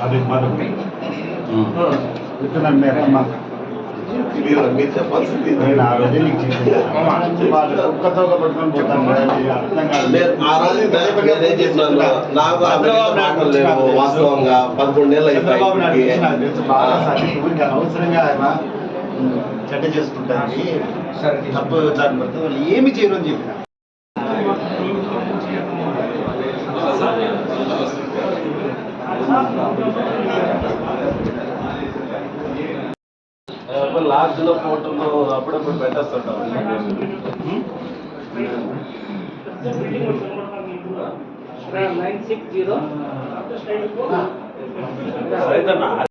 అది మాధవ్ విత్తనాలు మేరమ్మా మీరు చెప్పాల్సింది నేను ఆ రోజు నీకు చెప్పాను వాళ్ళు ఒక్కతో పట్టుకొని పోతాను అర్థం కాదు. ఆ రోజు నేనేం చెప్పినాను, నాకు మాటలు లేవు వాస్తవంగా 11 ఏళ్ళు చంద్రబాబు నాయుడు అయిపోయింది. నాకు తెలుసు బాగా సాధించి అనవసరంగా ఆయన చెడ్డ చేసుకుంటారు, తప్పు దాన్ని బట్టి వాళ్ళు ఏమి చేయరు అని చెప్పిన. లాస్ట్ లో ఫోటోలు అప్పుడప్పుడు పెట్టేస్తుంటాం.